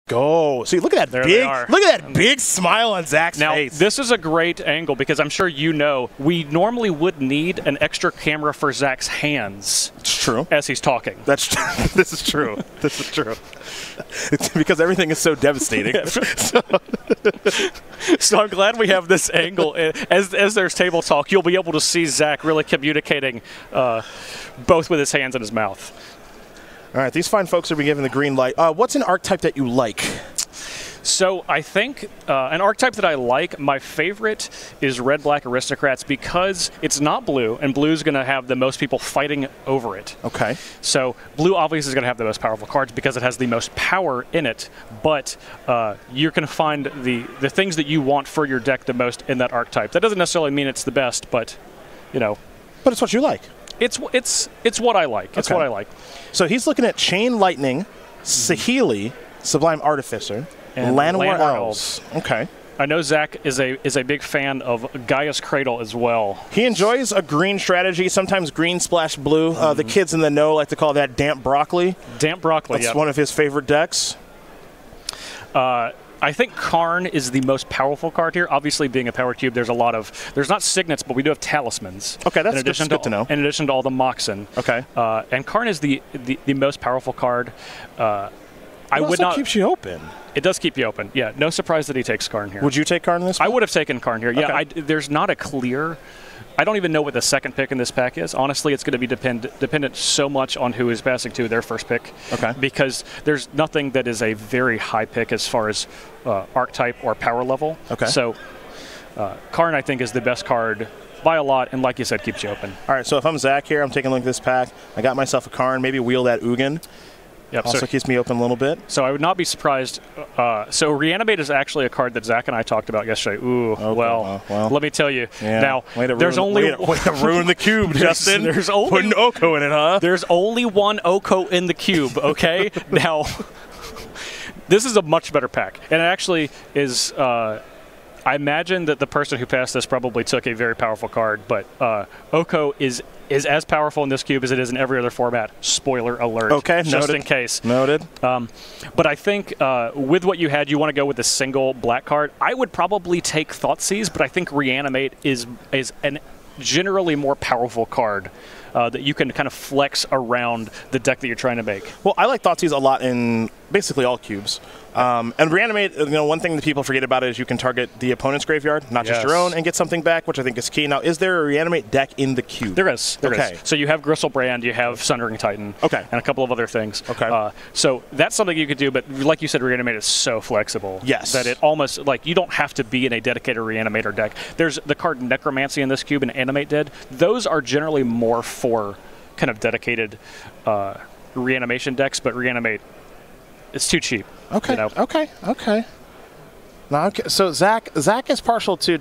go. See, look at that big smile on Zach's face. Now, this is a great angle because I'm sure you know we normally would need an extra camera for Zach's hands. It's true. As he's talking. This is true. This is true. It's because everything is so devastating. So I'm glad we have this angle. As there's table talk, you'll be able to see Zach really communicating both with his hands and his mouth. All right, these fine folks are being given the green light. What's an archetype that you like? So I think an archetype that I like, my favorite is Red-Black Aristocrats because it's not blue, and blue's going to have the most people fighting over it. Okay. So blue obviously is going to have the most powerful cards because it has the most power in it, but you're going to find the things that you want for your deck the most in that archetype. That doesn't necessarily mean it's the best, but, you know. But it's what you like. It's what I like. It's what I like. So he's looking at Chain Lightning, Saheeli, Sublime Artificer, and Llanowar Elves. Okay. I know Zach is a big fan of Gaia's Cradle as well. He enjoys a green strategy, sometimes green splash blue. The kids in the know like to call that damp broccoli. Damp broccoli, That's one of his favorite decks. I think Karn is the most powerful card here. Obviously, being a power cube, there's not signets, but we do have talismans. Okay, that's good to know. In addition to all the Moxen. Okay. And Karn is the most powerful card. It also keeps you open. It does keep you open. Yeah, no surprise that he takes Karn here. Would you take Karn in this pack? I would have taken Karn here. Yeah, Okay. there's not a clear. I don't even know what the second pick in this pack is. Honestly, it's going to be dependent so much on who is passing to their first pick. Okay. Because there's nothing that is a very high pick as far as archetype or power level. Okay. So Karn, I think, is the best card by a lot, and like you said, keeps you open. All right, so if I'm Zach here, I'm taking a look at this pack. I got myself a Karn, maybe wheel that Ugin. Yep, also keeps me open a little bit. So I would not be surprised. So Reanimate is actually a card that Zach and I talked about yesterday. Ooh, okay, well, let me tell you. Yeah. Now, there's only... Way to ruin the cube, Justin. There's only... Putting Oko in it, huh? There's only one Oko in the cube, okay? Now, this is a much better pack. And it actually is... I imagine that the person who passed this probably took a very powerful card, but Oko is as powerful in this cube as it is in every other format. Spoiler alert. Okay, just in case. Noted. But I think with what you had, you want to go with a single black card. I would probably take Thoughtseize, but I think Reanimate is an generally more powerful card that you can kind of flex around the deck that you're trying to make. Well, I like Thoughtseize a lot in basically all cubes. And Reanimate, one thing that people forget about is you can target the opponent's graveyard, not just your own, and get something back, which I think is key. Now, is there a Reanimate deck in the cube? There is. There is. So you have Gristlebrand, you have Sundering Titan, and a couple of other things. Okay. So that's something you could do, but like you said, Reanimate is so flexible. Yes. That it almost, like, you don't have to be in a dedicated Reanimator deck. There's the card Necromancy in this cube and Animate Dead. Those are generally more for kind of dedicated reanimation decks, but Reanimate, it's too cheap. Okay. You know? Okay. Now, so Zach is partial to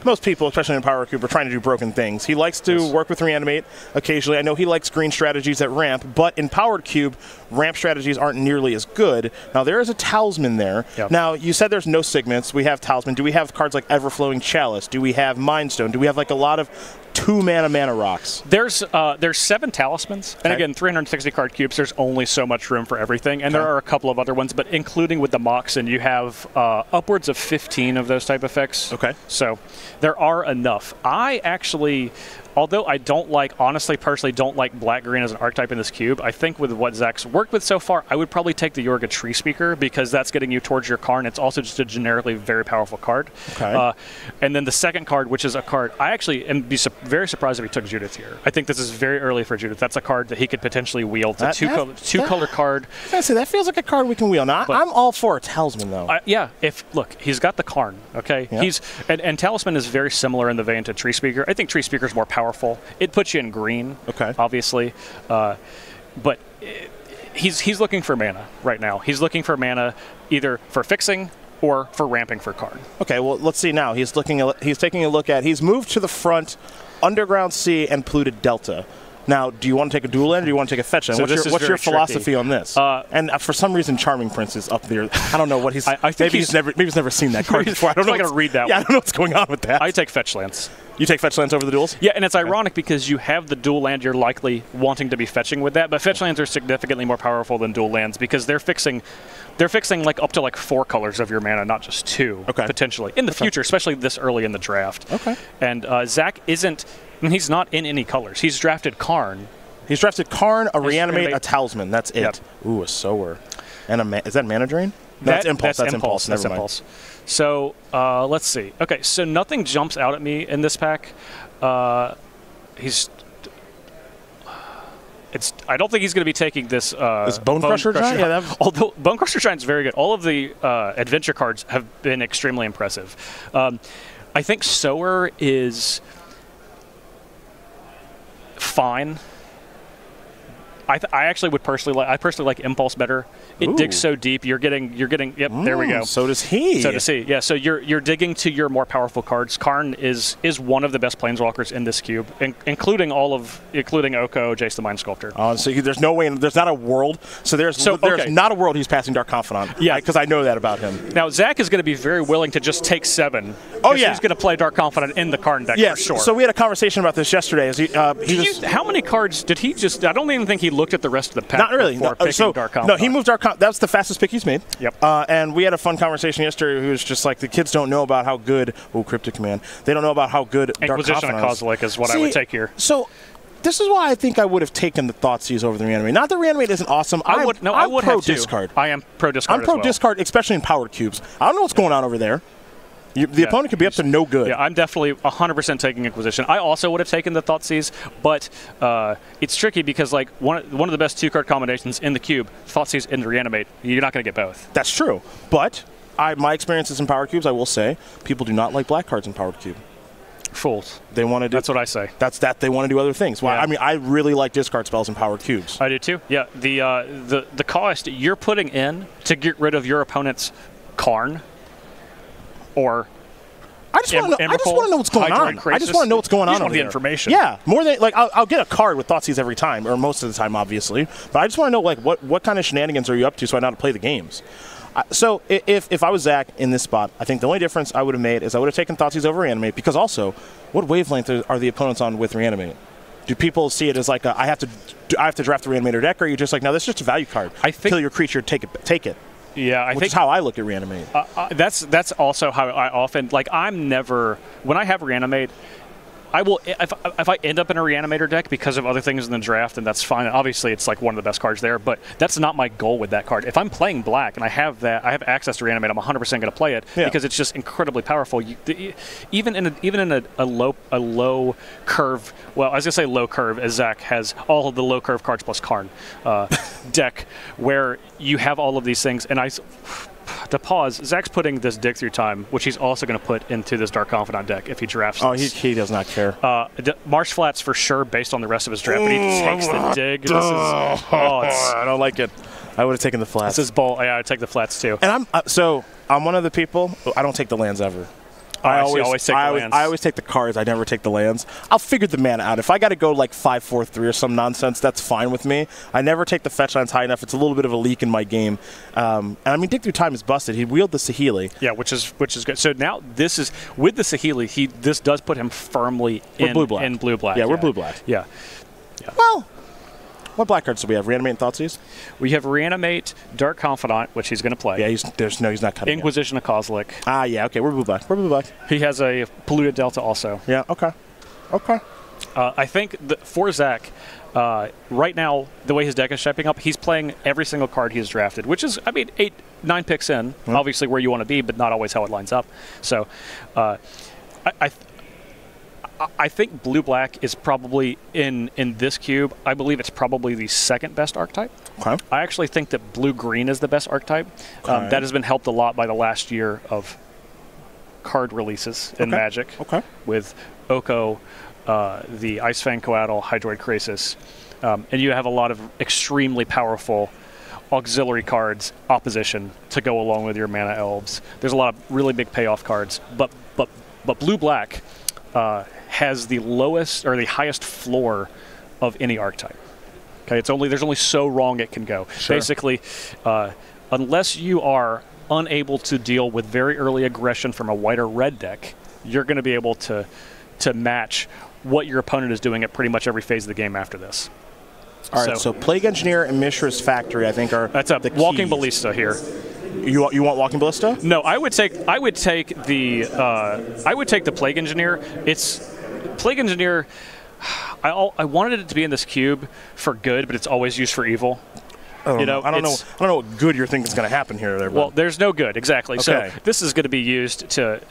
most people, especially in Power Cube, are trying to do broken things. He likes to work with Reanimate occasionally. I know he likes green strategies at ramp, but in Powered Cube, ramp strategies aren't nearly as good. Now, there is a Talisman there. Yep. Now, you said there's no Signets. We have Talisman. Do we have cards like Everflowing Chalice? Do we have Mind Stone? Do we have like a lot of 2-mana rocks? There's 7 talismans, and again, 360 card cubes. There's only so much room for everything, and there are a couple of other ones, but including with the Moxen, you have upwards of 15 of those type effects. Okay. So there are enough. I actually, although I don't like, honestly, personally, don't like black-green as an archetype in this cube, I think with what Zach's worked with so far, I would probably take the Yorga Tree Speaker because that's getting you towards your Karn. It's also just a generically very powerful card. Okay. And then the second card, which is a card, I actually am very surprised if he took Judith here. I think this is very early for Judith. That's a card that he could potentially wield. It's a two-color card. I was gonna say, that feels like a card we can wield. Now, I'm all for a Talisman, though. Yeah. Look, he's got the Karn, okay? Yep. And Talisman is very similar in the vein to Tree Speaker. I think Tree Speaker is more powerful. It puts you in green, obviously. But he's looking for mana right now. He's looking for mana either for fixing or for ramping for Karn. Okay, well, let's see now. He's taking a look at, he's moved to the front Underground Sea and Polluted Delta. Now, do you want to take a dual land or do you want to take a fetch land? So What's your philosophy tricky. on this? And for some reason, Charming Prince is up there. I don't know what he's. maybe he's never seen that card before. I don't know. I'm not going to read that. Yeah, I don't know what's going on with that. I take fetch lands. You take fetch lands over the duels? Yeah, and it's ironic because you have the dual land you're likely wanting to be fetching with that, but fetch lands are significantly more powerful than dual lands because they're fixing like up to like 4 colors of your mana, not just 2, potentially in the future, especially this early in the draft. Okay. And Zach isn't. I mean, he's not in any colors. He's drafted Karn. He's drafted Karn, a Reanimate, a Talisman. That's it. Yep. Ooh, a Sower. And is that Mana Drain? No, that's Impulse. That's Impulse. That's Impulse. So let's see. Okay, so nothing jumps out at me in this pack. I don't think he's going to be taking this. This Bone Crusher Giant? Yeah, although Bone Crusher Giant is very good. All of the adventure cards have been extremely impressive. I think Sower is fine. I actually would personally like Impulse better. It digs so deep. You're getting. Yep, there we go. So does he. So does he. Yeah. So you're digging to your more powerful cards. Karn is one of the best planeswalkers in this cube, including Oko, Jace the Mind Sculptor. So there's no way. There's not a world. So there's not a world he's passing Dark Confidant. Yeah, because I know that about him. Now Zach is going to be very willing to just take 7. Oh yeah. He's going to play Dark Confidant in the Karn deck for sure. So we had a conversation about this yesterday. As how many cards did he just? I don't even think he looked at the rest of the pack. Not really. Dark Confidant. No, he moved Dark Confidant. That's the fastest pick he's made. Yep. And we had a fun conversation yesterday. Who was just like, the kids don't know about how good. Oh, Cryptic Command. They don't know about how good Dark Confidant Inquisition of Kozilek is what I would take here. So this is why I think I would have taken the Thoughtseize over the Reanimate. Not that Reanimate isn't awesome. I would pro discard. I am pro discard. I'm pro discard, especially in powered cubes. I don't know what's going on over there. The opponent could be up to no good. Yeah, I'm definitely 100% taking Inquisition. I also would have taken the Thoughtseize, but it's tricky because like one of the best 2-card combinations in the cube, Thoughtseize and Reanimate, you're not going to get both. That's true. But my experiences in powered cubes, I will say, people do not like black cards in powered cube. Fools. They want to do. That's what I say. They want to do other things. Well, yeah. I mean, I really like discard spells in powered cubes. I do too. Yeah. The cost you're putting in to get rid of your opponent's Karn. Or I just want to know what's going on. I just want to know what's going on. You want the information. Yeah, more than like I'll get a card with Thoughtseize every time, or most of the time, obviously. But I just want to know like what kind of shenanigans are you up to, so I know how to play the games. So if I was Zach in this spot, I think the only difference I would have made is I would have taken Thoughtseize over Reanimate, because also, what wavelength are the opponents on with Reanimate? Do people see it as like I have to draft the Reanimator deck, or are you just like, no, this is just a value card? I think kill your creature, take it. Yeah, which is how I look at Reanimate. That's also how I often like. I'm never when I have Reanimate. I will if I end up in a Reanimator deck because of other things in the draft, and that's fine. Obviously, it's like one of the best cards there, but that's not my goal with that card. If I'm playing black and I have access to Reanimate, I'm 100% going to play it because it's just incredibly powerful. Even in a low curve. Well, I was going to say low curve, as Zach has all of the low curve cards plus Karn deck, where you have all of these things, and to pause, Zach's putting this dig through time, which he's also going to put into this Dark Confidant deck if he drafts this. He does not care. Marsh Flats for sure, based on the rest of his draft, but he takes the dig. I don't like it. I would have taken the flats. This is bull. Yeah, I'd take the flats too. And I'm one of the people. I don't take the lands ever. I always take the lands. I always take the cards. I never take the lands. I'll figure the mana out. If I got to go like 5-4-3 or some nonsense, that's fine with me. I never take the fetch lands high enough. It's a little bit of a leak in my game. And I mean, Dig Through Time is busted. He wheeled the Saheeli. Yeah, which is good. So now this is with the Saheeli. This does put him firmly in blue-black. Yeah, we're blue-black. Yeah. Well. What black cards do we have? Reanimate and Thoughtseize? We have Reanimate, Dark Confidant, which he's going to play. Yeah, he's not cutting Inquisition of Kozilek. Yeah, okay, we're blue-black. We're blue-black. He has a Polluted Delta also. Yeah, okay. I think for Zach, right now, the way his deck is shaping up, he's playing every single card he's drafted, which is, 8-9 picks in, obviously where you want to be, but not always how it lines up. So I think blue-black is probably, in this cube, I believe it's probably the second best archetype. Okay. I actually think that blue-green is the best archetype. Okay. That has been helped a lot by the last year of card releases in Magic. Okay. With Oko, the Ice Fang Coatl, Hydroid Krasis. And you have a lot of extremely powerful auxiliary cards, opposition, to go along with your mana elves. There's a lot of really big payoff cards. But blue-black has the lowest or the highest floor of any archetype. Okay, there's only so wrong it can go. Sure. Basically, unless you are unable to deal with very early aggression from a white or red deck, you're going to be able to match what your opponent is doing at pretty much every phase of the game after this. All right, so Plague Engineer and Mishra's Factory, I think, are that's a the Walking keys. Ballista here. You want Walking Ballista? No, I would take the Plague Engineer. It's Plague Engineer. I wanted it to be in this cube for good, but it's always used for evil. I don't know what good you're thinking is going to happen here. There, well, there's no good, exactly. Okay. So this is going to be used to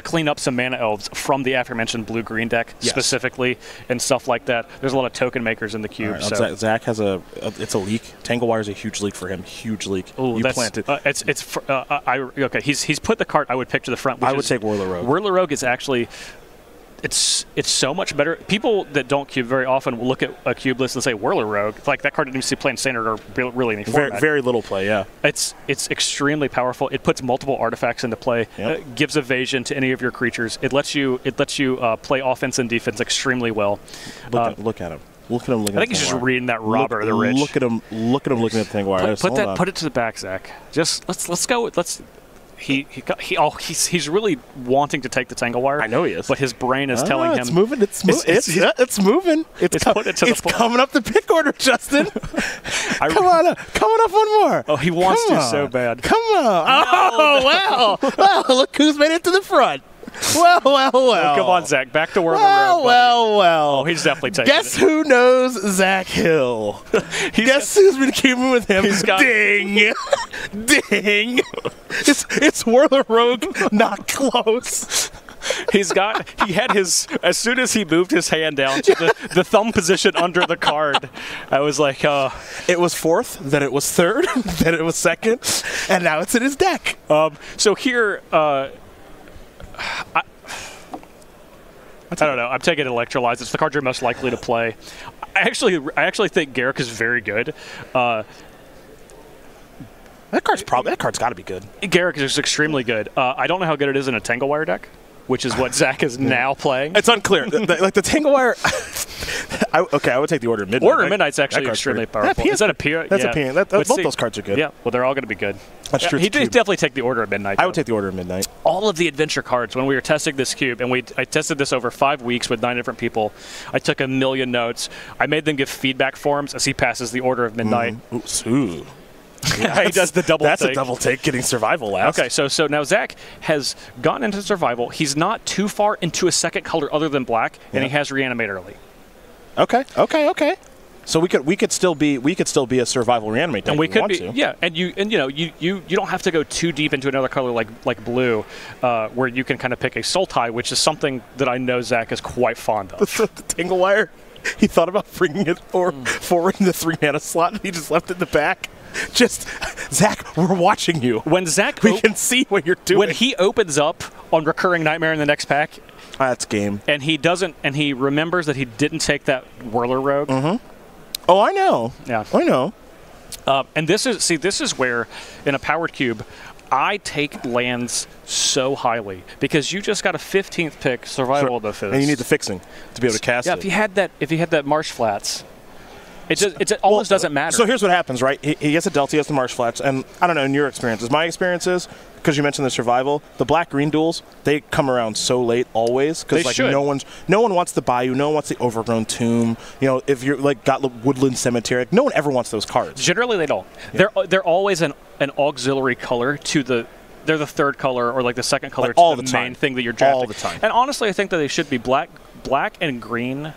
clean up some mana elves from the aforementioned blue-green deck specifically and stuff like that. There's a lot of token makers in the cube. Right, so Zach has it's a leak. Tanglewire is a huge leak for him. Huge leak. Ooh, you planted. Okay. He's put the card I would pick to the front. I would take Whirler Rogue. Whirler Rogue is actually. It's so much better. People that don't cube very often will look at a cube list and say Whirler Rogue. Like that card didn't even see play in standard or really any format. Very little play, yeah. It's extremely powerful. It puts multiple artifacts into play. Yep. Gives evasion to any of your creatures. It lets you play offense and defense extremely well. Look at him. Look at him looking. I think he's just reading that Robber the Rich. Look at him looking at the Tanglewire. Put it to the back, Zach. Just let's go. He's really wanting to take the Tanglewire. I know he is, but his brain is telling him it's moving. It's moving. It's coming up the pick order, Justin. Coming up one more. Oh, he wants to so bad. Come on. Oh, wow. Well, look who's made it to the front. Well. Oh, come on, Zach. Back to Whirler Rogue. Well. Oh, he's definitely taking Guess who knows Zach Hill? Guess who's been keeping with him? Ding. Ding. It's Whirler Rogue, not close. He had his, as soon as he moved his hand down to the thumb position under the card, I was like, It was fourth, then it was third, then it was second, and now it's in his deck. So here, I don't know. I'm taking Electrolyze. It's the card you're most likely to play. I actually think Garrick is very good. That card's got to be good. Garrick is extremely good. I don't know how good it is in a Tanglewire deck, which is what Zach is now playing. It's unclear. Like the Tanglewire. I would take the Order of Midnight. Order of Midnight's actually extremely powerful. Is that a P? That's a P. Both those cards are good. Yeah, well, they're all going to be good. That's true. He'd definitely take the Order of Midnight. I would take the Order of Midnight. All of the adventure cards, when we were testing this cube, and I tested this over 5 weeks with 9 different people, I took 1 million notes. I made them give feedback forms as he passes the Order of Midnight. Ooh. Yeah, he does the double take. That's a double take, getting survival last. Okay, so now Zach has gotten into survival. He's not too far into a second color other than black, and he has reanimate early. Okay. So we could still be a survival reanimate deck. And we if could want be, to. yeah. And you don't have to go too deep into another color like blue, where you can kind of pick a soul tie, which is something that I know Zach is quite fond of. The Tanglewire, he thought about bringing it forward in the 3 mana slot, and he just left it in the back. Just, Zach, we're watching you. When Zach, we can see what you're doing. When he opens up on Recurring Nightmare in the next pack, that's game. And he remembers that he didn't take that Whirler Rogue. Mm-hmm. Oh, I know. Yeah, I know. And this is where, in a powered cube, I take lands so highly because you just got a 15th pick survival of the fizz. And you need the fixing to be able to cast it. Yeah, if he had that Marsh Flats. It almost doesn't matter. So here's what happens, right? He gets a Delta, he has the Marsh Flats, and I don't know, in your experiences, my experiences, because you mentioned the survival, the black-green duels, they come around so late always, because no one wants the Bayou, no one wants the Overgrown Tomb. If you're got Woodland Cemetery, no one ever wants those cards. Generally, they don't. Yeah. They're always an auxiliary color to the. They're the third color or the second color to the main thing that you're drafting. All the time. And honestly, I think that they should be black and green.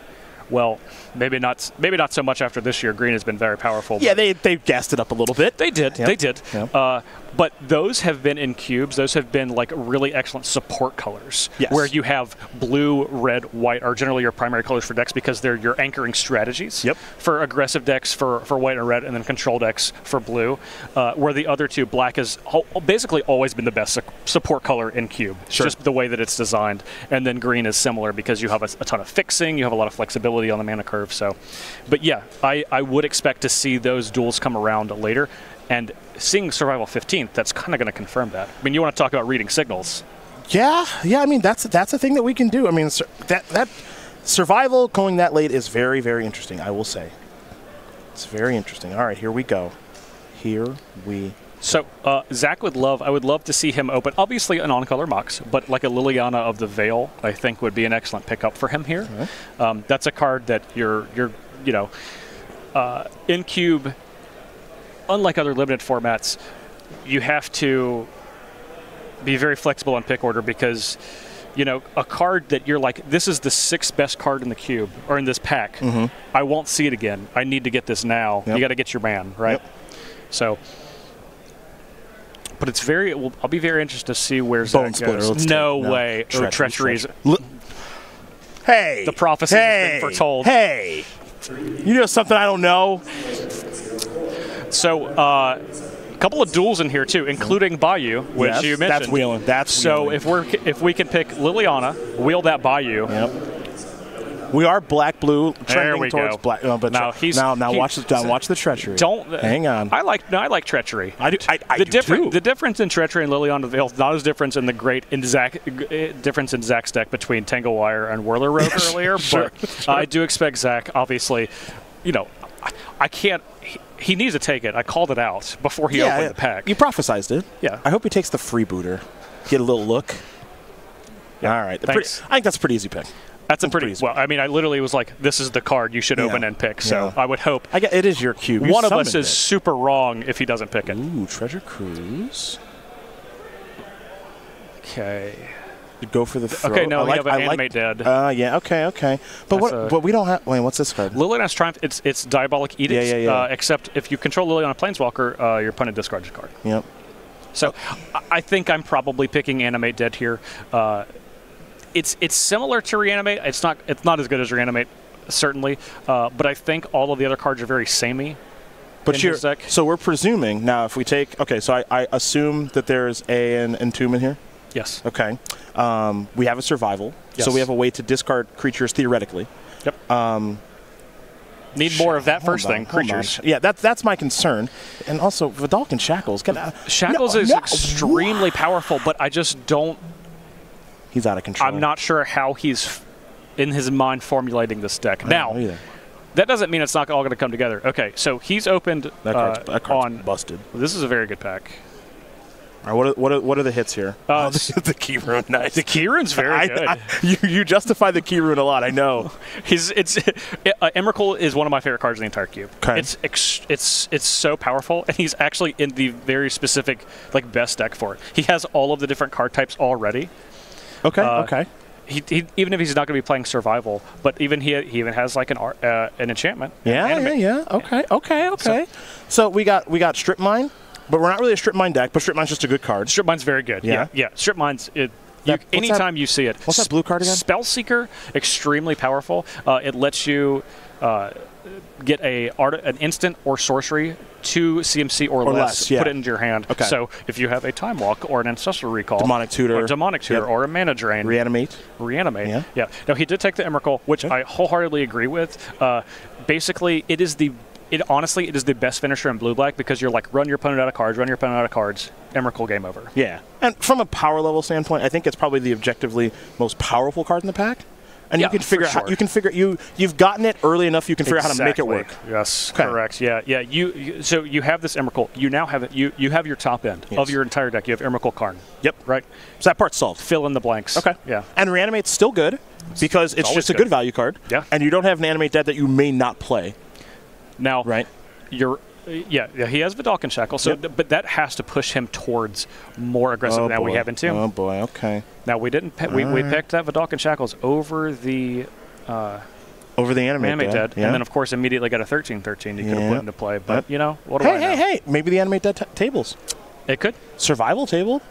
Well, maybe not so much after this year. Green has been very powerful. Yeah, they gassed it up a little bit. They did. Yep. They did. Yep. But those have been in cubes. Those have been really excellent support colors, where you have blue, red, white are generally your primary colors for decks because they're your anchoring strategies. Yep. For aggressive decks for white and red, and then control decks for blue. Where the other two, black has basically always been the best support color in cube. Sure. Just the way that it's designed. And then green is similar because you have a ton of fixing. You have a lot of flexibility on the mana curve. So, but yeah, I would expect to see those duels come around later. And seeing Survival 15th, that's kind of going to confirm that. I mean, you want to talk about reading signals. Yeah. I mean, that's a thing that we can do. I mean, Survival going that late is very, very interesting, I will say. It's very interesting. All right, here we go. Here we So Zach would love, I would love to see him open, obviously an on-color Mox, but like a Liliana of the Veil, I think would be an excellent pickup for him here. Okay. That's a card that you're you know, in Cube, unlike other limited formats, you have to be very flexible on pick order because, you know, a card that you're like, this is the 6th best card in the cube or in this pack. I won't see it again. I need to get this now. Yep. You got to get your man, right? Yep. So, but it's very. I'll be very interested to see where Zach goes. No way. Treacheries. Hey, the prophecy has been foretold. Hey, you know something I don't know. So, a couple of duels in here too, including Bayou, which you mentioned. That's wheeling. That's so wheeling. if we can pick Liliana, wheel that Bayou. Yep. We are black-blue There trending we towards go. black. But now watch the treachery. Don't hang on. I like treachery. I do. I do too. The difference in treachery and Liliana Veil is not as different in the difference in Zach's deck between Tangle Wire and Whirler Rogue earlier. Sure. But I do expect Zach, obviously, you know, I can't. He needs to take it. I called it out before he opened the pack. You prophesized it. Yeah. I hope he takes the freebooter. Get a little look. Yeah. All right. Thanks. I think that's a pretty easy pick. That's a pretty well. I mean, I literally was like, "This is the card you should open and pick." So I would hope. It is your cube. One of us is super wrong if he doesn't pick it. Ooh, Treasure Cruise. Okay. You go for the throw. Okay, no, we have an Animate Dead. Yeah. Okay. But we don't have. Wait, what's this card? Liliana's Triumph. It's Diabolic Edict. Yeah. Except if you control Liliana Planeswalker, your opponent discards a card. Yep. So I think I'm probably picking Animate Dead here. It's similar to Reanimate. It's not as good as Reanimate, certainly. But I think all of the other cards are very samey. But so we're presuming now if we take so I assume that there's an Entomb in here. Yes. Okay. We have a survival, yes. So we have a way to discard creatures theoretically. Yep. Need more of that first thing, creatures. Yeah, that's my concern. And also, Vidalcan Shackles. Shackles is extremely powerful, but I just don't. He's out of control. I'm not sure how he's in his mind formulating this deck. Now, that doesn't mean it's not all going to come together. Okay, so he's opened that card's busted. This is a very good pack. All right, what are the hits here? The Key Rune, nice. The Key Rune's very good. You justify the Key Rune a lot, I know. Emrakul is one of my favorite cards in the entire cube. Okay. It's so powerful, and he's actually in the very specific best deck for it. He has all of the different card types already. Okay. He even if he's not going to be playing survival, but he even has like an enchantment. Yeah. Okay. So we got Strip Mine. But we're not really a Strip Mine deck, but Strip Mine's just a good card. Strip Mine's very good. Yeah. Strip Mine's anytime you see it. What's that blue card again? Spellseeker, extremely powerful. It lets you get an instant or sorcery, 2 CMC or less, put it into your hand. Okay. So if you have a Time Walk or an Ancestral Recall, Demonic Tutor, or a Mana Drain, Reanimate. Yeah. Now he did take the Emrakul, which I wholeheartedly agree with. Basically, it is the best finisher in blue-black because you're like, run your opponent out of cards, Emrakul, game over. Yeah. And from a power level standpoint, I think it's probably the objectively most powerful card in the pack. And you can figure out you've gotten it early enough you can figure out how to make it work. Yes, correct. Yeah. So you have this Emrakul. You now have it. You have your top end of your entire deck. You have Emrakul Karn. Yep. Right. So that part's solved. Fill in the blanks. Okay. Yeah. And Reanimate's still good because it's just a good value card. Yeah. And you don't have an Animate deck that you may not play. Now, right? He has Vidalcan Shackle, but that has to push him towards more aggressive than we have in Tomb. Oh boy, okay. Now we didn't. We picked that Vidalcan Shackles over the Animate Dead, and then of course immediately got a 13/13 you could have put into play. But what do I know? Hey, maybe the Animate Dead tables. It could survival table.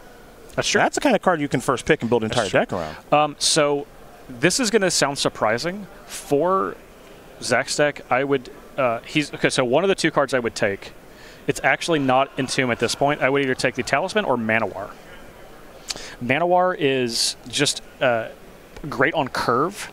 That's true. That's the kind of card you can first pick and build an entire deck around. So this is going to sound surprising for Zach's deck. I would. So one of the 2 cards I would take, it's actually not Entomb at this point. I would either take the Talisman or Manowar. Manowar is just great on curve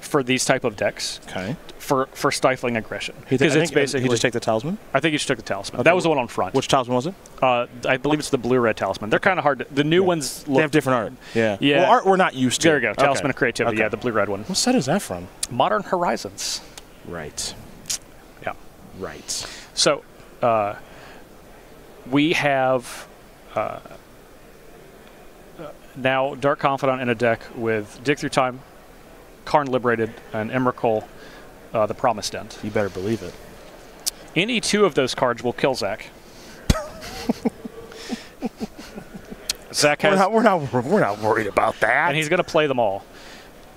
for these type of decks. Okay. For stifling aggression. Because it's basically you just take the talisman. I think you should take the talisman. Okay. That was the one on front. Which talisman was it? I believe it's the blue-red talisman. They're kind of hard. The new ones look. They have different art. Yeah. Yeah. Well, art we're not used to. There you go. Talisman of Creativity. Okay. Yeah, the blue-red one. What set is that from? Modern Horizons. Right. Yeah. Right. So we have now Dark Confidant in a deck with Dig Through Time, Karn Liberated, and Emrakul, the Promised End. You better believe it. Any two of those cards will kill Zach. Zach has. We're not worried about that. And he's going to play them all.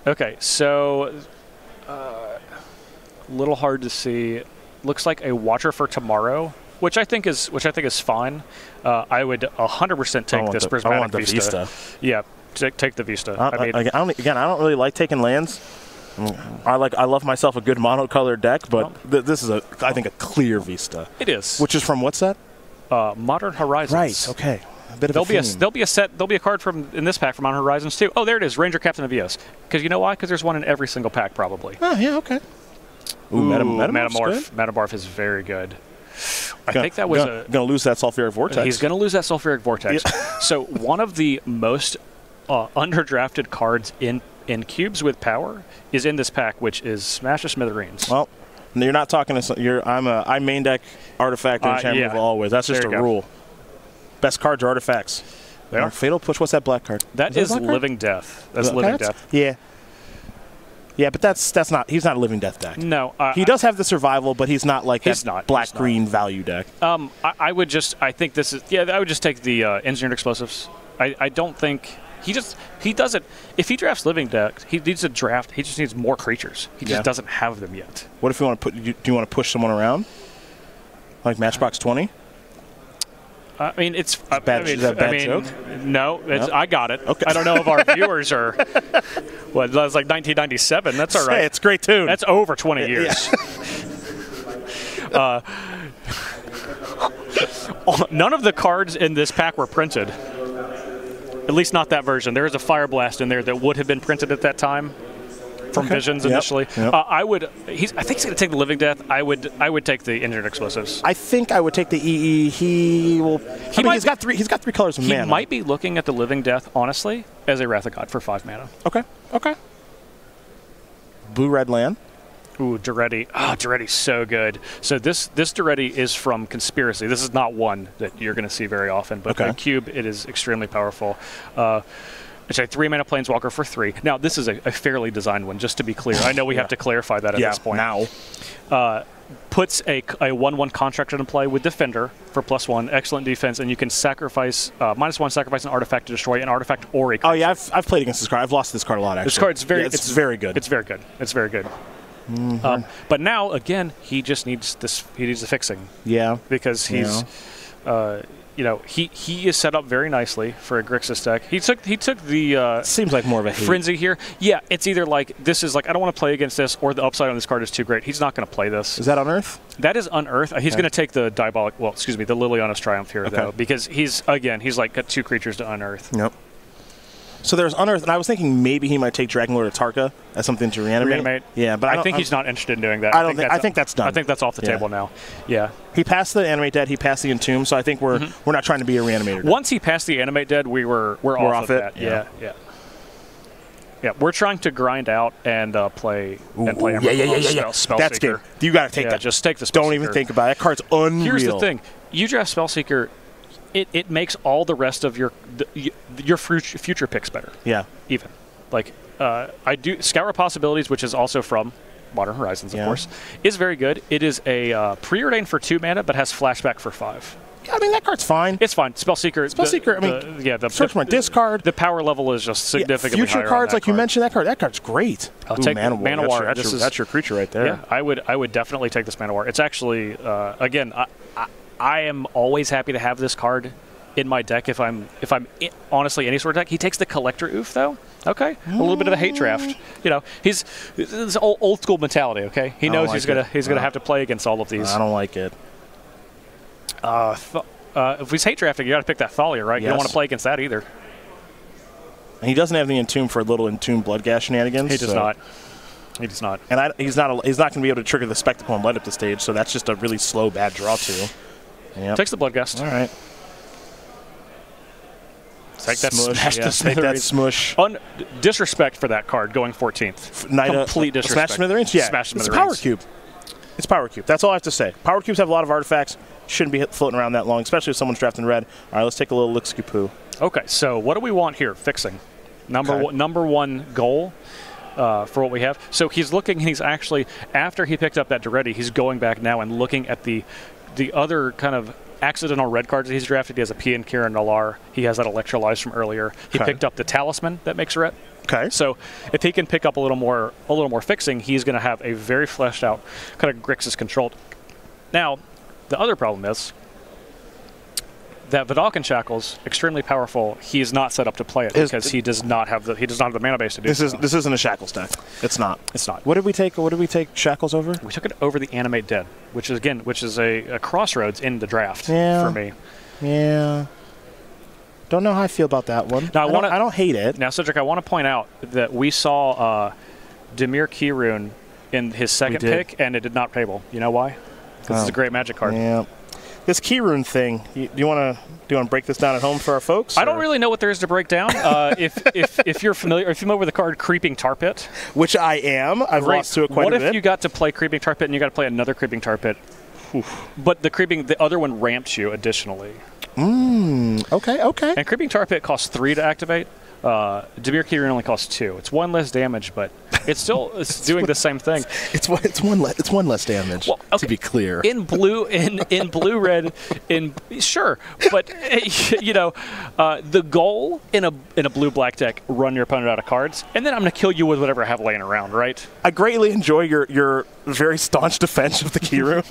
Okay, so a little hard to see. Looks like a Watcher for Tomorrow, which I think is fine. I would 100% take this Prismatic I want the Vista. Yeah, take the Vista. I don't really like taking lands. I love myself a good monocolored deck, but this is I think a clear Vista. It is. Which is from what set? Modern Horizons. Right. Okay. A bit of there'll be a card in this pack from Modern Horizons too. Oh, there it is, Ranger Captain of Eos. Because you know why? Because there's one in every single pack probably. Oh yeah. Okay. Ooh, Metamorph. Metamorph is very good. I think that was going to lose that Sulfuric Vortex. He's going to lose that Sulfuric Vortex. Yeah. So one of the most underdrafted cards in cubes with power is in this pack, which is Smash to Smithereens. Well, you're not talking to. I main deck Artifact and Enchant Removal always. That's just a rule. Best cards are artifacts. Fatal Push. What's that black card? That is Living Death. That's Living Death. Yeah. Yeah, but that's not. He's not a Living Death deck. No, he does have the survival, but he's not like that black-green value deck. I would take the Engineered Explosives. I don't think he doesn't. If he drafts Living Deck, he needs to draft. He just needs more creatures. He just doesn't have them yet. What if you want to do you want to push someone around, like Matchbox 20? I mean, it's is that a bad joke? No, I got it. Okay. I don't know if our viewers are. Well, that was like 1997. That's all right. Hey, it's a great tune. That's over 20 years. Yeah. None of the cards in this pack were printed. At least not that version. There is a Fire Blast in there that would have been printed at that time from Visions initially. Yep. I think he's going to take the Living Death. I would take the Engineered Explosives. I think I would take the EE. He's got three colors of mana. He might be looking at the Living Death, honestly, as a Wrath of God for 5 mana. Okay. Blue-red land. Ooh, Duretti. Duretti's so good. So this Duretti is from Conspiracy. This is not one that you're going to see very often, but in Cube, it is extremely powerful. It's a 3-mana Planeswalker for 3. Now, this is a fairly designed one, just to be clear. I know we have to clarify that at this point. Now. Puts a 1/1 Contractor in play with Defender for +1, excellent defense, and you can sacrifice -1, sacrifice an artifact to destroy an artifact or a creature. Oh yeah, I've played against this card. I've lost this card a lot. Actually, this card, it's very good. It's very good. It's very good. Mm-hmm. But now again, he just needs this. He needs the fixing. Yeah, because he's. He is set up very nicely for a Grixis deck. He took the seems like more of a hate. Frenzy here. Yeah, it's either like this is like I don't want to play against this, or the upside on this card is too great. He's not going to play this. Is that Unearth? That is Unearth. He's going to take the the Liliana's Triumph here though, because he's like got 2 creatures to unearth. Yep. So there's Unearth, and I was thinking maybe he might take Dragonlord of Tarka as something to reanimate. Yeah, but I think he's not interested in doing that. I think that's done. I think that's off the table now. Yeah. He passed the Animate Dead. He passed the Entomb. So I think we're not trying to be a reanimator. Once he passed the Animate Dead, we're off of that. Yeah. We're trying to grind out and play. Spellseeker. That's good. You got to take that. Just take the Spellseeker. Don't even think about it. That card's unreal. Here's the thing: you draft Spellseeker. It makes all the rest of your future picks better. Yeah. Even. Like, I do Scour Possibilities, which is also from Modern Horizons, of course, is very good. It is a preordained for 2 mana, but has flashback for 5. Yeah, I mean, that card's fine. It's fine. Spellseeker, search my discard. The power level is just significantly higher. Future cards, like you mentioned, that card's great. I'll take Manowar. That's your creature right there. Yeah, I would definitely take this Manowar. It's actually, again, I am always happy to have this card in my deck if I'm honestly any sort of deck. He takes the Collector Oof though. Okay, a little bit of a hate draft. He's this old school mentality. Okay, he knows he's gonna have to play against all of these. I don't like it. If he's hate drafting, you got to pick that Thalia, right? Yes. You don't want to play against that either. And he doesn't have the Entomb for little Entomb Bloodghast shenanigans. He does not. He does not. And he's not going to be able to trigger the Spectacle and light up the stage, so that's just a really slow, bad draw, too. Yep. Takes the Bloodgust. All right. Take that smush. Take that smush. Disrespect for that card going 14th. Complete disrespect. Smash Smithereens? Yeah. Smash Smithereens. It's a power cube. It's power cube. That's all I have to say. Power cubes have a lot of artifacts. Shouldn't be floating around that long, especially if someone's drafting red. All right, let's take a little look-ski-poo. Okay, so what do we want here? Fixing. Number one goal for what we have. So he's looking, he's actually, after he picked up that Duretti, he's going back now and looking at the other kind of accidental red cards that he's drafted. He has a Pian, Kieran, Nalar. He has that Electrolyze from earlier. He picked up the Talisman that makes red. Okay. So if he can pick up a little more fixing, he's going to have a very fleshed out kind of Grixis controlled. Now, the other problem is that Vidalcan Shackle's extremely powerful. He is not set up to play it because he does not have the mana base to do this. This isn't a Shackles deck. It's not. It's not. What did we take? What did we take Shackles over? We took it over the Animate Dead, which is a crossroads in the draft for me. Yeah. Don't know how I feel about that one. Now, I don't hate it. Now, Cedric, I want to point out that we saw Dimir Kirun in his second pick, and it did not table. You know why? Because it's a great Magic card. Yeah. This Kirun thing, do you want to break this down at home for our folks? I don't really know what there is to break down. If you're familiar with the card Creeping Tar Pit, which I am, I've lost to it quite a bit. What if you got to play Creeping Tar Pit and you got to play another Creeping Tar Pit, but the other one ramps you additionally? Okay. And Creeping Tar Pit costs 3 to activate. Dimir Kirun only costs 2. It's 1 less damage, but it's doing the same thing. It's one less damage. Well, okay. To be clear, in blue red, sure, but the goal in a blue black deck, run your opponent out of cards, and then I'm going to kill you with whatever I have laying around, right? I greatly enjoy your very staunch defense of the Kirun.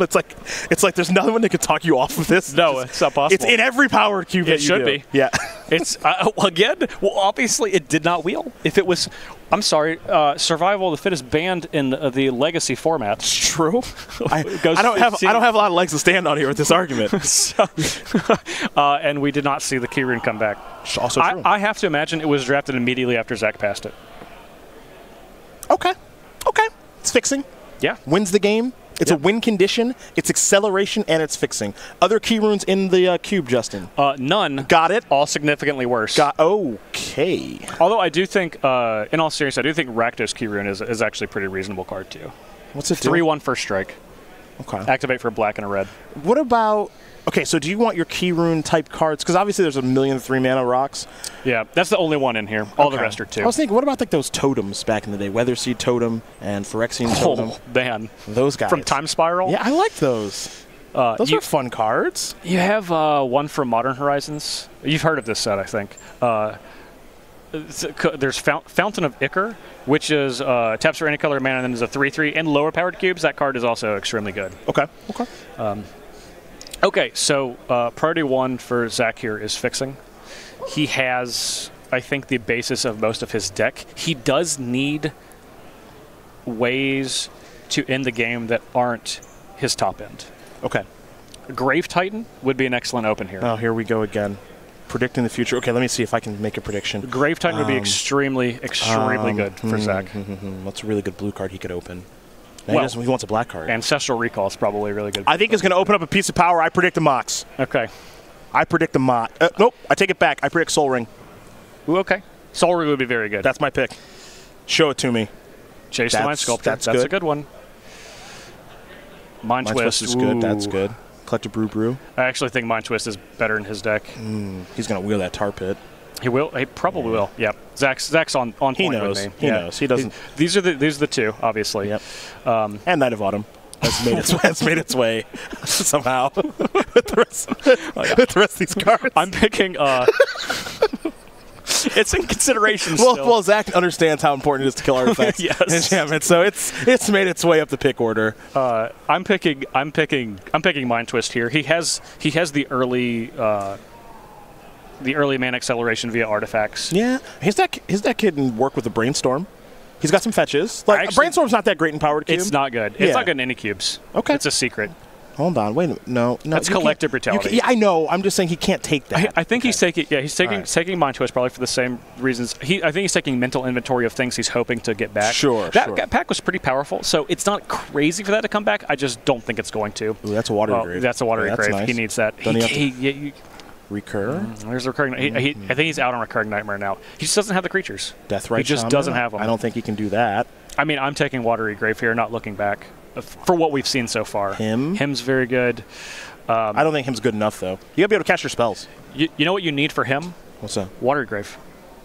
It's like there's nothing that could talk you off of this. No, it's not possible. It's in every power cube. It should be. Yeah. It's obviously it did not wheel. If it was, I'm sorry, Survival of the Fittest banned in the Legacy format. It's true. I don't have a lot of legs to stand on here with this argument. And we did not see the Kirun come back. It's also true. I have to imagine it was drafted immediately after Zach passed it. Okay. It's fixing. Yeah. Wins the game. It's a win condition, it's acceleration, and it's fixing. Other key runes in the cube, Justin? None. Got it. All significantly worse. Okay. Although I do think, in all seriousness, I do think Rakdos key rune is actually a pretty reasonable card, too. What's it do? 3/1 first strike. Okay. Activate for a black and a red. What about... Okay, so do you want your key rune type cards? Because obviously there's a million 3-mana rocks. Yeah, that's the only one in here. All the rest are 2. I was thinking, what about like those totems back in the day? Weatherseed Totem and Phyrexian Totem. Oh, man. Those guys. From Time Spiral? Yeah, I like those. Those are fun cards. You have one from Modern Horizons. You've heard of this set, I think. There's Fountain of Ichor, which is taps for any color mana, and then there's a 3/3 and lower powered cubes. That card is also extremely good. Okay, so priority 1 for Zach here is fixing. He has, I think, the basis of most of his deck. He does need ways to end the game that aren't his top end. Okay. Grave Titan would be an excellent open here. Oh, here we go again. Predicting the future. Okay, let me see if I can make a prediction. Grave Titan would be extremely good for Zach. What's a really good blue card he could open? No, he wants a black card. Ancestral Recall is probably really good. I think he's going to open up a piece of power. I predict a Mox. Okay. I predict a Mox. Nope, I take it back. I predict Soul Ring. Ooh, okay. Soul Ring would be very good. That's my pick. Show it to me. Chase the Mind Sculptor. That's a good one. Mind Twist is good. That's good. Collective Brew. I actually think Mind Twist is better in his deck. He's going to wheel that Tar Pit. He will. He probably will. Yep. Zach's on point with me. He knows. He doesn't. These are the 2, obviously. Yep. And Night of Autumn has made its way somehow with the rest of these cards. I'm picking. It's in consideration. Well, Zach understands how important it is to kill artifacts. Yes. Enchantment, so it's made its way up the pick order. I'm picking Mind Twist here. He has the early mana acceleration via artifacts. Yeah, his deck can work with the Brainstorm. He's got some fetches. Brainstorm's not that great in powered cube. It's not good. It's not good in any cubes. Okay. It's a secret. Hold on. Wait a minute. No. That's collective brutality. Yeah, I know. I'm just saying he can't take that. I think he's taking. Yeah, he's taking Mind Twist probably for the same reasons. I think he's taking mental inventory of things he's hoping to get back. Sure. That pack was pretty powerful, so it's not crazy for that to come back. I just don't think it's going to. Ooh, that's a watery grave. That's a watery grave. Nice. He needs that. Recur? There's a recurring. I think he's out on recurring nightmare now. He just doesn't have the creatures. Deathrite. He just doesn't have them. I don't think he can do that. I mean, I'm taking watery grave here, not looking back for what we've seen so far. Him's very good. I don't think him's good enough though. You gotta be able to cast your spells. You know what you need for him? What's that? Watery grave.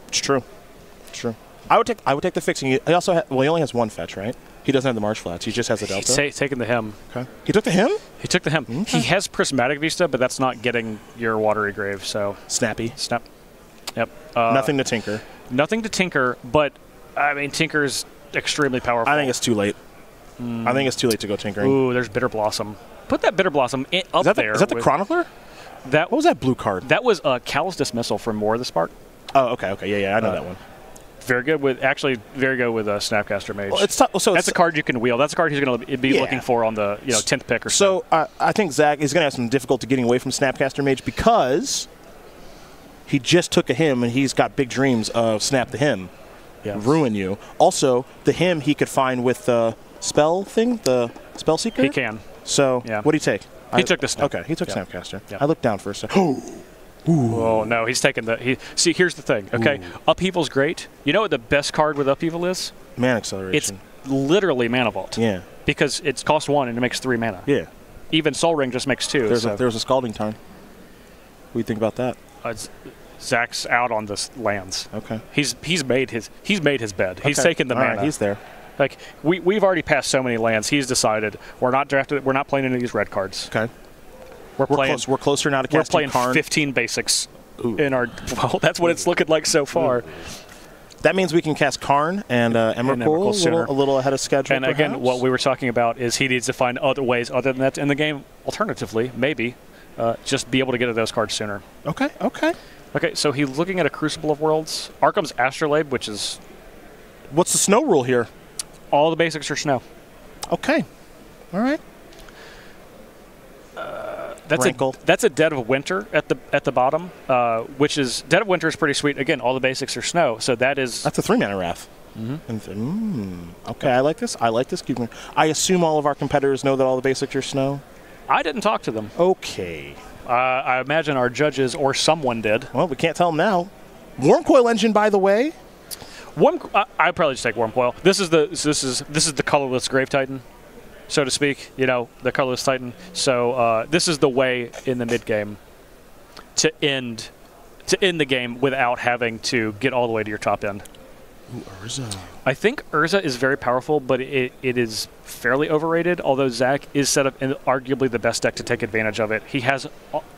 It's true. It's true. I would take the fixing. He also he only has one fetch, right? He doesn't have the March Flats. He just has the Delta. He's taking the him. Okay. He took the him? He took the him. Okay. He has Prismatic Vista, but that's not getting your watery grave. So snappy. Snap. Yep. Nothing to tinker. Nothing to tinker, but I mean tinker's extremely powerful. I think it's too late. I think it's too late to go tinkering. Ooh, there's Bitter Blossom. Put that Bitter Blossom up there. Is that the Chronicler? What was that blue card? That was Callous Dismissal from War of the Spark. Oh, okay. Yeah, I know that one. Very good with Snapcaster Mage. Well, it's tough. So that's a card you can wheel. That's a card he's going to be looking for on the 10th pick or so. So I think Zach is going to have some difficulty getting away from Snapcaster Mage because he just took a him and he's got big dreams of Snap the Him, ruin you. Also, the him he could find with the spell thing, the Spell Seeker. He can. So what do you take? He took the Snap. Okay, he took Snapcaster. Yep. I looked down for a second. Ooh. Oh, no, he's taking the... See, here's the thing, okay? Ooh. Upheaval's great. You know what the best card with Upheaval is? Mana Acceleration. It's literally Mana Vault. Yeah. Because it's cost 1 and it makes 3 mana. Yeah. Even Sol Ring just makes 2. There's a Scalding Tarn. What do you think about that? Zach's out on this lands. Okay. He's made his bed. Okay. He's taken the mana. Right, he's there. Like, we've already passed so many lands. He's decided we're not playing any of these red cards. Okay. We're closer now to casting We're playing Karn. 15 basics in our... Well, that's what it's looking like so far. That means we can cast Karn and Emrakul a little ahead of schedule, and again, what we were talking about is he needs to find other ways other than that in the game. Alternatively, maybe, just be able to get to those cards sooner. Okay. Okay, so he's looking at a Crucible of Worlds. Arkham's Astrolabe, which is... What's the snow rule here? All the basics are snow. Okay. All right. That's a Dead of Winter at the bottom, which is Dead of Winter is pretty sweet. Again, all the basics are snow, so that's a 3-mana Wrath. Okay, I like this. I assume all of our competitors know that all the basics are snow. I didn't talk to them. Okay. I imagine our judges or someone did. Well, we can't tell them now. Wormcoil Engine, by the way. I'd probably just take Wormcoil. This is the colorless Grave Titan, so to speak, the colorless Titan. So this is the way in the mid game to end the game without having to get all the way to your top end. Ooh, Urza. I think Urza is very powerful, but it is fairly overrated. Although Zach is set up in arguably the best deck to take advantage of it. He has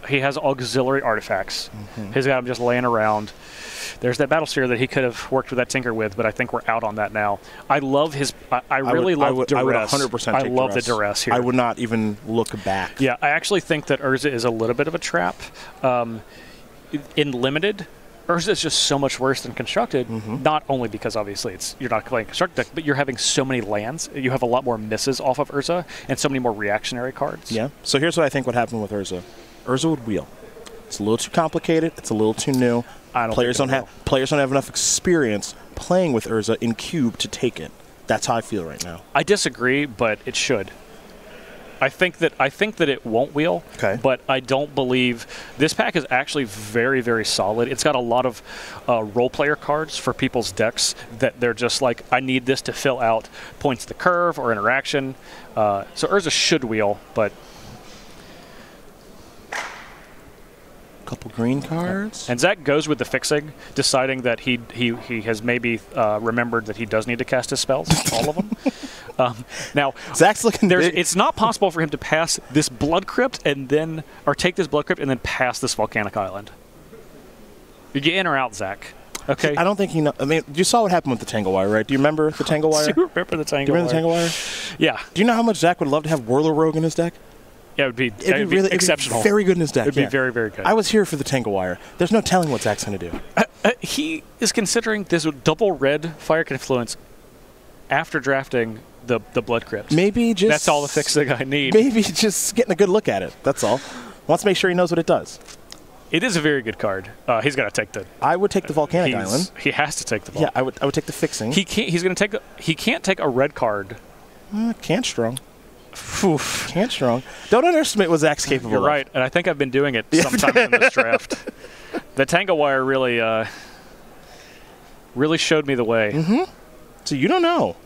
auxiliary artifacts. He's got them just laying around. There's that Battle Sphere that he could have worked with that Tinker with, but I think we're out on that now. I love his... I really love Duress. I would 100% take I love the Duress here. I would not even look back. Yeah, I actually think that Urza is a little bit of a trap. In Limited, Urza is just so much worse than Constructed, not only because obviously you're not playing Constructed deck, but you're having so many lands. You have a lot more misses off of Urza and so many more reactionary cards. Yeah. So here's what I think would happen with Urza. Urza would wheel. It's a little too complicated. It's a little too new. Players don't have enough experience playing with Urza in Cube to take it. That's how I feel right now. I disagree, but it should. I think that it won't wheel. Okay. But I don't believe this pack is actually very, very solid. It's got a lot of role player cards for people's decks that they're just like, I need this to fill out points of the curve or interaction. So Urza should wheel, but. Couple green cards. And Zach goes with the fixing, deciding that he has maybe remembered that he does need to cast his spells, all of them. Now, Zach's looking. It's not possible for him to pass this Blood Crypt or take this Blood Crypt and then pass this Volcanic Island. You get in or out, Zach. Okay. I don't think he knows. I mean, you saw what happened with the Tangle Wire, right? Do you remember the Tangle Wire? Do you remember the Tangle Wire? Do you remember the Tangle Wire? Yeah. Do you know how much Zach would love to have Whirler Rogue in his deck? Yeah, it'd be really exceptional. It'd be very good in his deck. It'd be very, very good. I was here for the Tangle Wire. There's no telling what Zach's going to do. He is considering this double red Fire Confluence after drafting the blood crypt. Maybe just... That's all the fixing I need. Maybe just getting a good look at it. That's all. Wants to make sure he knows what it does. It is a very good card. He's got to take the... I would take the Volcanic Island. He has to take the ball. Yeah, I would take the fixing. He can't. He's going to take... He can't take a red card. Can't strong. Can't strong. Don't underestimate what Zach's capable of. You're right, and I think I've been doing it sometimes in this draft. The Tangle Wire really really showed me the way. Mm-hmm. So you don't know.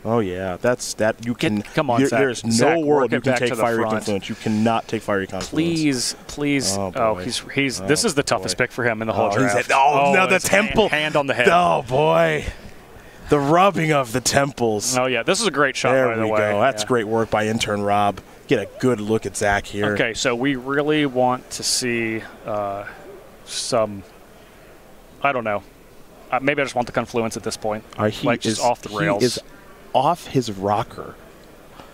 Oh, yeah. That you can... Come on, Zach. There's no Zach, world you can take Fiery front. Confluence. You cannot take Fiery Confluence. Please. Oh, he's. This is the toughest pick for him in the whole draft. No, the temple. Hand on the head. Oh, boy. The rubbing of the temples. Oh, yeah. This is a great shot, there by the we way. Go. That's great work by intern Rob. Get a good look at Zach here. Okay, so we really want to see some... I don't know. Maybe I just want the Confluence at this point. Just off the rails. He is off his rocker.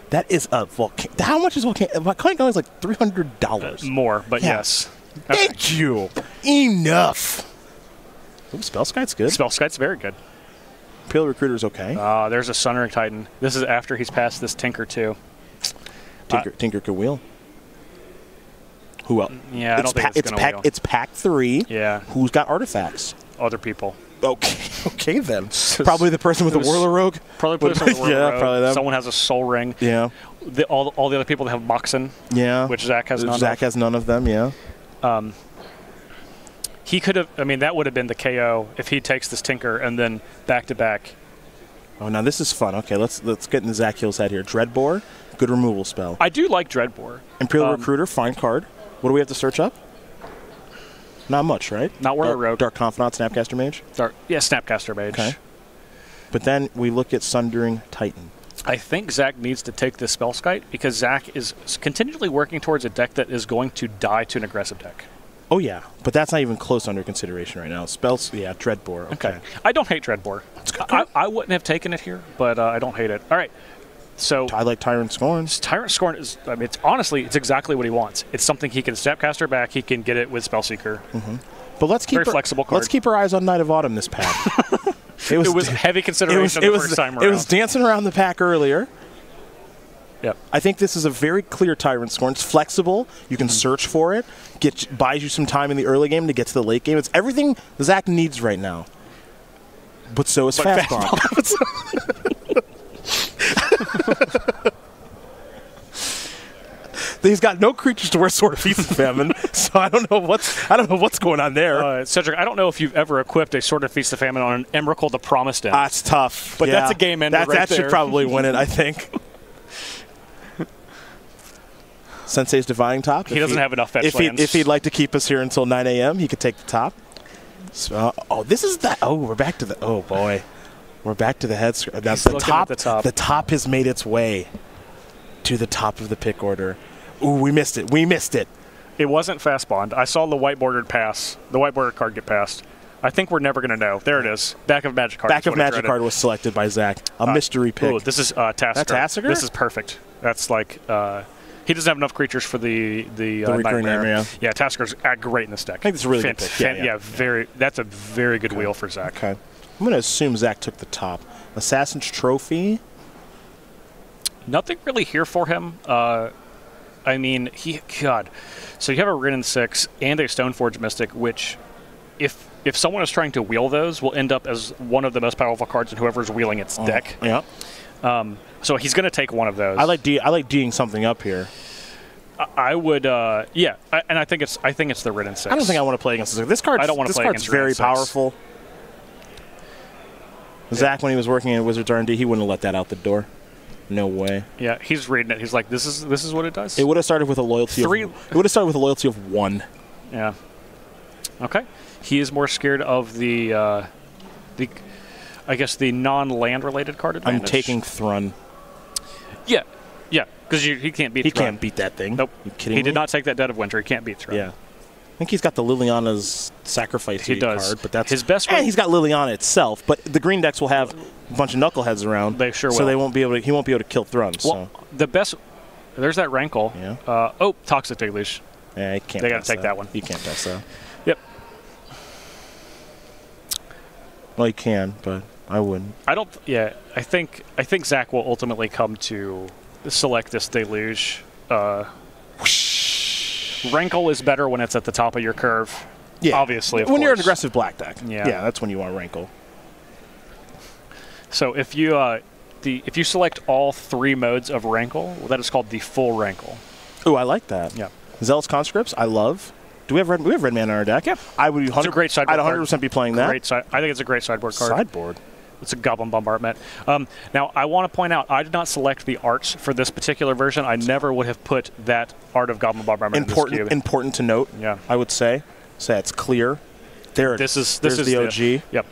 That is a volcano. How much is volcano? Volcano is like $300. More, but yes. Thank you. Enough. Ooh, Spellskite's good. Spellskite's very good. Imperial Recruiter's okay. There's a Sunring Titan. This is after he's passed this Tinker, too. Tinker could wheel. Who else? Yeah, I don't think it's going to wheel. It's pack 3. Yeah. Who's got artifacts? Other people. Okay then. Probably the person with the Whirler Rogue. Probably the person with the Whirler Rogue. Probably them. Someone has a Soul Ring. Yeah. All the other people that have Moxen. Yeah. Which Zach has none of. Zach has none of them. Yeah. He could have. I mean, that would have been the KO if he takes this Tinker and then back to back. Oh, now this is fun. Okay, let's get into Zach Hill's head here. Dreadbore, good removal spell. I do like Dreadbore. Imperial Recruiter, fine card. What do we have to search up? Not much, right? Not Whirler Rogue. Dark Confidant, Snapcaster Mage? Snapcaster Mage. Okay. But then we look at Sundering Titan. I think Zach needs to take this Spellskite because Zach is continually working towards a deck that is going to die to an aggressive deck. Oh, yeah. But that's not even close under consideration right now. Dreadbore. Okay. I don't hate Dreadbore. I wouldn't have taken it here, but I don't hate it. All right. So I like Tyrant Scorn. Tyrant Scorn is, I mean, it's exactly what he wants. It's something he can Snapcaster back. He can get it with Spellseeker. Mm-hmm. But let's keep flexible card. Let's keep our eyes on Night of Autumn this pack. It was heavy consideration the first time around. It was dancing around the pack earlier. Yep. I think this is a very clear Tyrant Scorn. It's flexible. You can search for it. Buys you some time in the early game to get to the late game. It's everything Zach needs right now. But so is Fastbomb. He's got no creatures to wear Sword of Feast and Famine, so I don't know what's going on there. Cedric, I don't know if you've ever equipped a Sword of Feast and Famine on an Emrakul the Promised End. That's tough, but that's a game ender. That should probably win it, I think. Sensei's Divining Top. He doesn't have enough fetch lands. If he'd like to keep us here until 9 a.m., he could take the top. So, this is that. Oh, we're back to the. Oh boy, we're back to the head. That's the top. The top has made its way to the top of the pick order. Ooh, we missed it. It wasn't Fast Bond. I saw the white bordered pass. The white bordered card get passed. I think we're never going to know. There it is. Back of Magic card. Back of Magic card was selected by Zach. A mystery pick. Ooh, this is Tasker. That's Tasker? This is perfect. That's like he doesn't have enough creatures for the Nightmare. Yeah, Tasker's great in this deck. I think it's a really good pick. That's a very good wheel for Zach. Okay. I'm going to assume Zach took the top. Assassin's Trophy. Nothing really here for him. I mean, so you have a Rin 6 and a Stoneforge Mystic, which, if someone is trying to wheel those, will end up as one of the most powerful cards in whoever's wheeling its deck. Yeah. So he's going to take one of those. I like D'ing something up here. I would, and I think it's the Rin 6. I don't think I want to play against this. This card. I don't want to play against very Rin 6. powerful. Zach, when he was working at Wizards R&D, he wouldn't have let that out the door. No way. Yeah, he's reading it. He's like, "This is what it does." It would have started with a loyalty. It would have started with a loyalty of 1. Yeah. Okay. He is more scared of the I guess the non-land related card advantage. I'm taking Thrun. Yeah, because he can't beat. He can't beat that thing. Nope. You kidding me? He did not take that Dead of Winter. He can't beat Thrun. Yeah. I think he's got the Liliana's Sacrifice card, but that's his best. And he's got Liliana itself, but the green decks will have a bunch of knuckleheads around. They sure will. So they won't be able to. He won't be able to kill Thrun. Well, the best. There's that Rankle. Yeah. Toxic Deluge. Yeah, you can't. They got to take that one. You can't pass that. Yep. Well, you can, but I wouldn't. I don't. Yeah, I think Zach will ultimately come to select this Deluge. Rankle is better when it's at the top of your curve. Yeah, obviously. When you're an aggressive black deck. Yeah, that's when you want Rankle. So if you select all 3 modes of Rankle, well, that is called the full Rankle. Ooh, I like that. Yeah. Zealous Conscripts, I love. Do we have red? We have red mana in our deck. Yeah. I would. It's a great sideboard. I'd 100% be playing that. I think it's a great sideboard card. Sideboard. It's a Goblin Bombardment. Now, I want to point out, I did not select the arts for this particular version. I never would have put that art of Goblin Bombardment in this cube. Important to note. Yeah. I would say. So it's clear. This is the OG. Yep.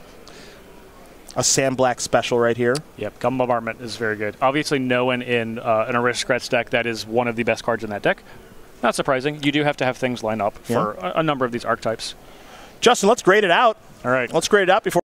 A Sam Black special right here. Yep. Goblin Bombardment is very good. Obviously, knowing in an Aristocrats deck, that is one of the best cards in that deck. Not surprising. You do have to have things line up for a number of these archetypes. Justin, let's grade it out. All right. Let's grade it out before